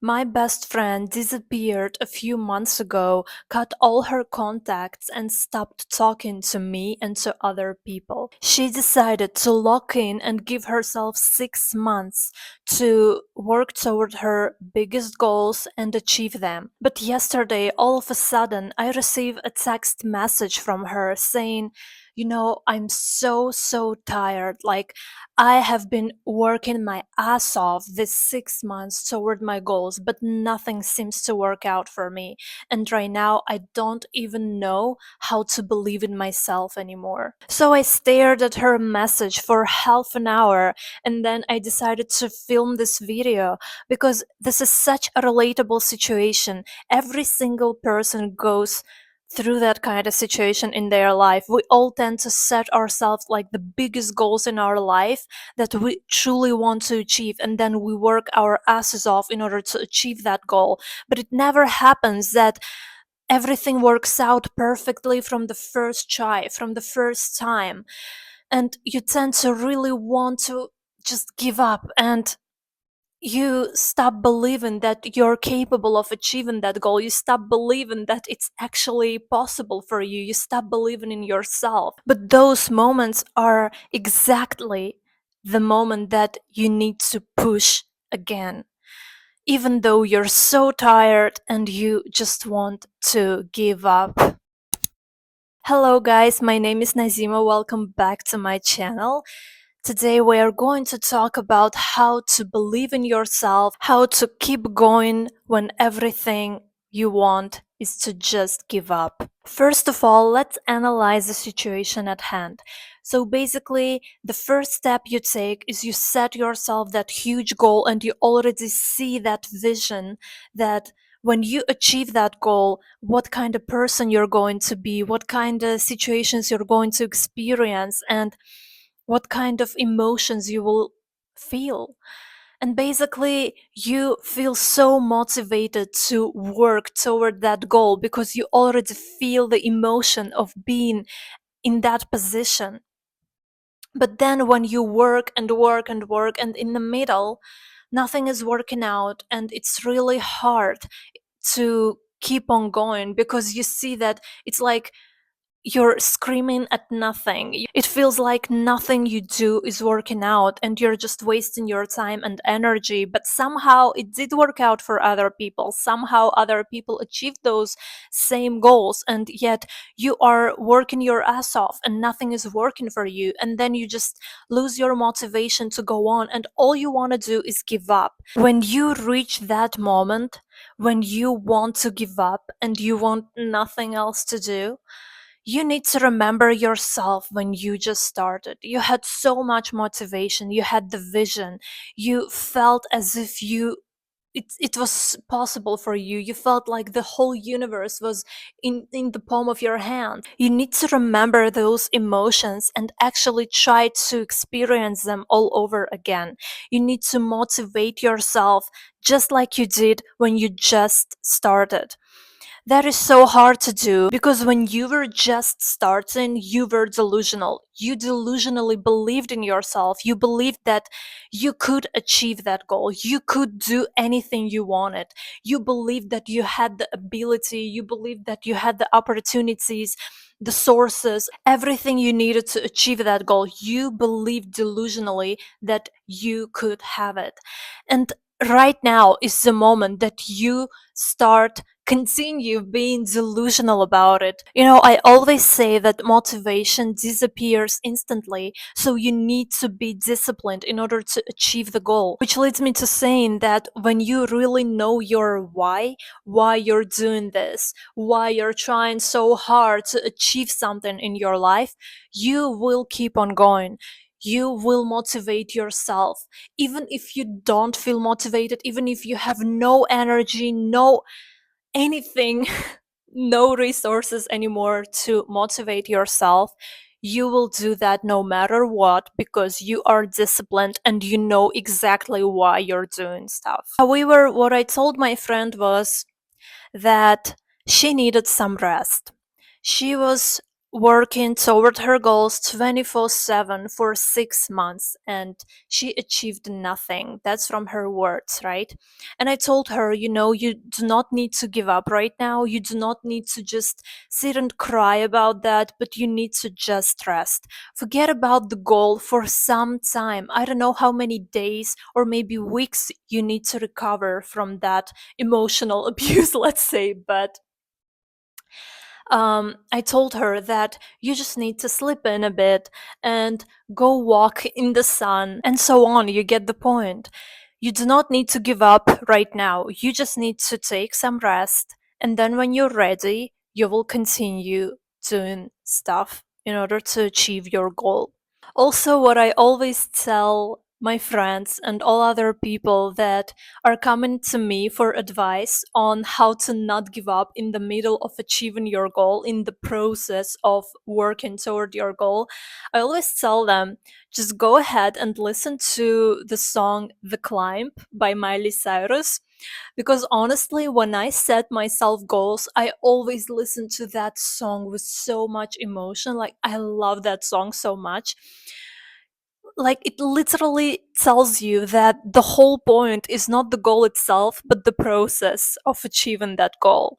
My best friend disappeared a few months ago, cut all her contacts, and stopped talking to me and to other people. She decided to lock in and give herself 6 months to work toward her biggest goals and achieve them. But yesterday, all of a sudden, I received a text message from her saying, I'm so tired. Like, I have been working my ass off this 6 months toward my goals, but nothing seems to work out for me. And right now, I don't even know how to believe in myself anymore. So I stared at her message for half an hour, and then I decided to film this video because this is such a relatable situation. Every single person goes through that kind of situation in their life. We all tend to set ourselves like the biggest goals in our life that we truly want to achieve, and then we work our asses off in order to achieve that goal. But it never happens that everything works out perfectly from the first try, from the first time. And you tend to really want to just give up, and you stop believing that you're capable of achieving that goal. You stop believing that it's actually possible for you. You stop believing in yourself. But those moments are exactly the moment that you need to push again, even though you're so tired and you just want to give up. Hello guys, my name is Nazima. Welcome back to my channel. Today we are going to talk about how to believe in yourself, how to keep going when everything you want is to just give up. First of all, let's analyze the situation at hand. So basically, the first step you take is you set yourself that huge goal and you already see that vision, that when you achieve that goal, what kind of person you're going to be, what kind of situations you're going to experience, and what kind of emotions you will feel. And basically, you feel so motivated to work toward that goal because you already feel the emotion of being in that position. But then when you work and work and work, and in the middle, nothing is working out, and it's really hard to keep on going because you see that it's like you're screaming at nothing. It feels like nothing you do is working out and you're just wasting your time and energy. But somehow it did work out for other people. Somehow other people achieved those same goals, and yet you are working your ass off and nothing is working for you. And then you just lose your motivation to go on, and all you want to do is give up. When you reach that moment, when you want to give up and you want nothing else to do, you need to remember yourself when you just started. You had so much motivation, you had the vision, you felt as if it was possible for you. You felt like the whole universe was in the palm of your hand. You need to remember those emotions and actually try to experience them all over again. You need to motivate yourself just like you did when you just started. That is so hard to do because when you were just starting, you were delusional. You delusionally believed in yourself. You believed that you could achieve that goal. You could do anything you wanted. You believed that you had the ability. You believed that you had the opportunities, the sources, everything you needed to achieve that goal. You believed delusionally that you could have it. And right now is the moment that you start continue being delusional about it. I always say that motivation disappears instantly, so you need to be disciplined in order to achieve the goal. Which leads me to saying that when you really know your why you're doing this, why you're trying so hard to achieve something in your life, you will keep on going. You will motivate yourself. Even if you don't feel motivated, even if you have no energy, no anything, no resources anymore to motivate yourself, you will do that no matter what because you are disciplined and you know exactly why you're doing stuff. However, what I told my friend was that she needed some rest. She was working toward her goals 24/7 for 6 months, and she achieved nothing. That's from her words, right? And I told her, you do not need to give up right now. You do not need to just sit and cry about that, but you need to just rest. Forget about the goal for some time. I don't know how many days or maybe weeks you need to recover from that emotional abuse, let's say, but I told her that you just need to slip in a bit and go walk in the sun and so on. You get the point. You do not need to give up right now. You just need to take some rest. And then when you're ready, you will continue doing stuff in order to achieve your goal. Also, what I always tell my friends and all other people that are coming to me for advice on how to not give up in the middle of achieving your goal, in the process of working toward your goal, I always tell them just go ahead and listen to the song The Climb by Miley Cyrus. Because honestly, when I set myself goals, I always listen to that song with so much emotion. Like, I love that song so much. Like, it literally tells you that the whole point is not the goal itself, but the process of achieving that goal.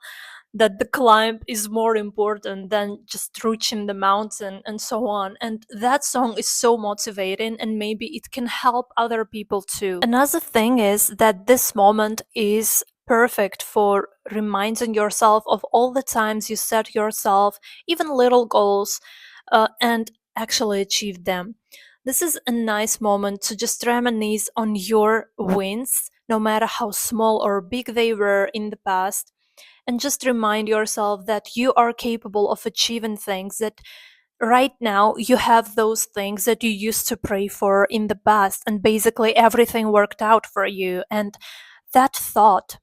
That the climb is more important than just reaching the mountain and so on. And that song is so motivating, and maybe it can help other people too. Another thing is that this moment is perfect for reminding yourself of all the times you set yourself even little goals and actually achieved them. This is a nice moment to just reminisce on your wins, no matter how small or big they were in the past, and just remind yourself that you are capable of achieving things, that right now you have those things that you used to pray for in the past, and basically everything worked out for you. And that thought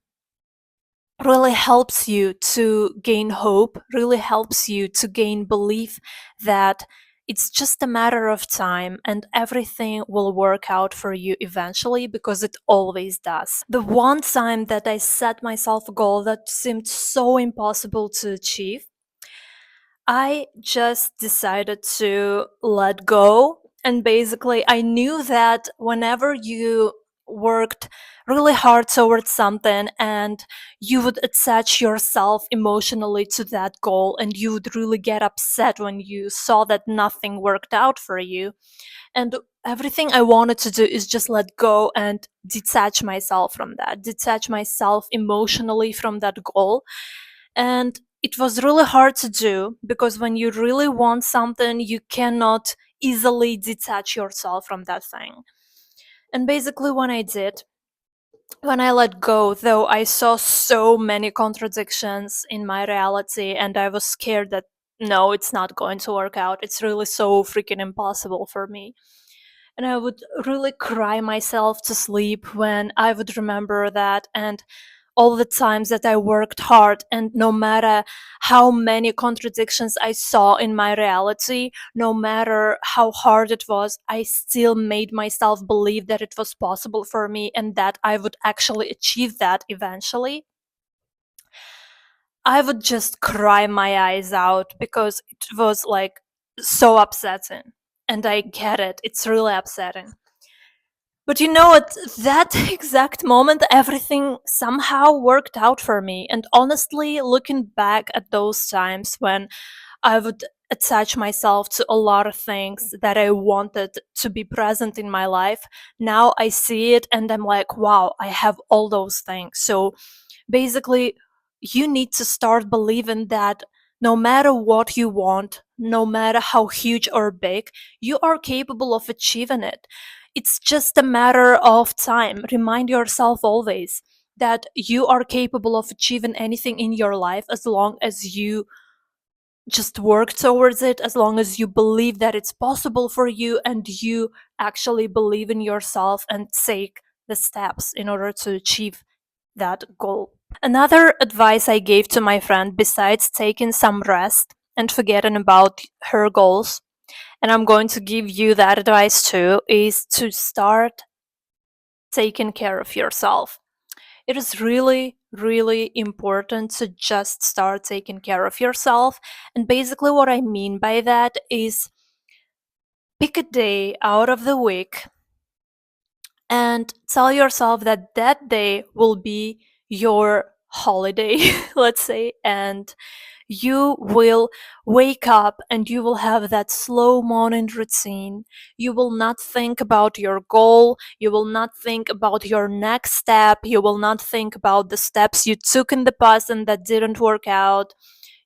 really helps you to gain hope, really helps you to gain belief that it's just a matter of time and everything will work out for you eventually, because it always does. The one time that I set myself a goal that seemed so impossible to achieve, I just decided to let go. And basically, I knew that whenever you worked really hard towards something and you would attach yourself emotionally to that goal, and you would really get upset when you saw that nothing worked out for you. And everything I wanted to do is just let go and detach myself from that, detach myself emotionally from that goal. And it was really hard to do, because when you really want something, you cannot easily detach yourself from that thing. And basically, when I let go, though, I saw so many contradictions in my reality, and I was scared that no, it's not going to work out. It's really so freaking impossible for me. And I would really cry myself to sleep when I would remember that, and all the times that I worked hard, and no matter how many contradictions I saw in my reality, no matter how hard it was, I still made myself believe that it was possible for me and that I would actually achieve that eventually. I would just cry my eyes out because it was like so upsetting. And I get it, it's really upsetting. But you know, at that exact moment, everything somehow worked out for me. And honestly, looking back at those times when I would attach myself to a lot of things that I wanted to be present in my life, now I see it and I'm like, wow, I have all those things. So basically, you need to start believing that no matter what you want, no matter how huge or big, you are capable of achieving it. It's just a matter of time. Remind yourself always that you are capable of achieving anything in your life as long as you just work towards it, as long as you believe that it's possible for you and you actually believe in yourself and take the steps in order to achieve that goal. Another advice I gave to my friend, besides taking some rest and forgetting about her goals, and I'm going to give you that advice too, is to start taking care of yourself. It is really, really important to just start taking care of yourself. And basically, what I mean by that is pick a day out of the week and tell yourself that that day will be your holiday, let's say, and you will wake up and you will have that slow morning routine. You will not think about your goal. You will not think about your next step. You will not think about the steps you took in the past and that didn't work out.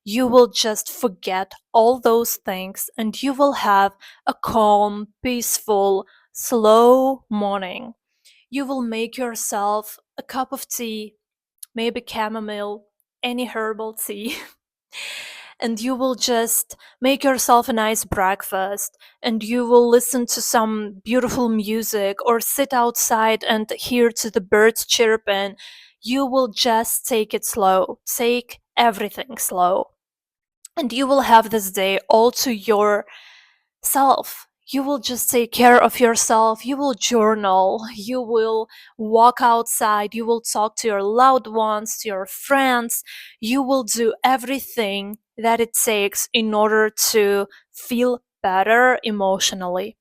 You will just forget all those things and you will have a calm, peaceful, slow morning. You will make yourself a cup of tea, maybe chamomile, any herbal tea, and you will just make yourself a nice breakfast and you will listen to some beautiful music or sit outside and hear to the birds chirping. You will just take it slow, take everything slow, and you will have this day all to yourself. You will just take care of yourself. You will journal. You will walk outside. You will talk to your loved ones, to your friends. You will do everything that it takes in order to feel better emotionally.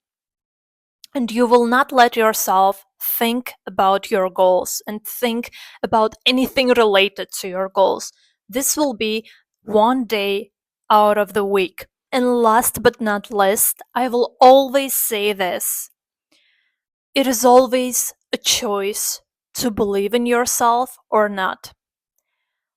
And you will not let yourself think about your goals and think about anything related to your goals. This will be one day out of the week. And last but not least, I will always say this: it is always a choice to believe in yourself or not.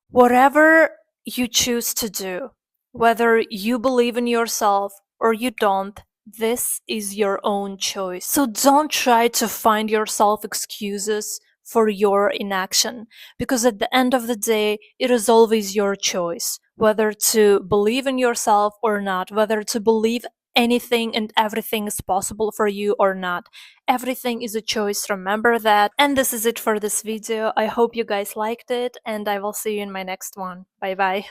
Whatever you choose to do, whether you believe in yourself or you don't, this is your own choice. So don't try to find yourself excuses for your inaction, because at the end of the day, it is always your choice whether to believe in yourself or not, whether to believe anything and everything is possible for you or not. Everything is a choice, remember that. And this is it for this video. I hope you guys liked it, and I will see you in my next one. Bye bye.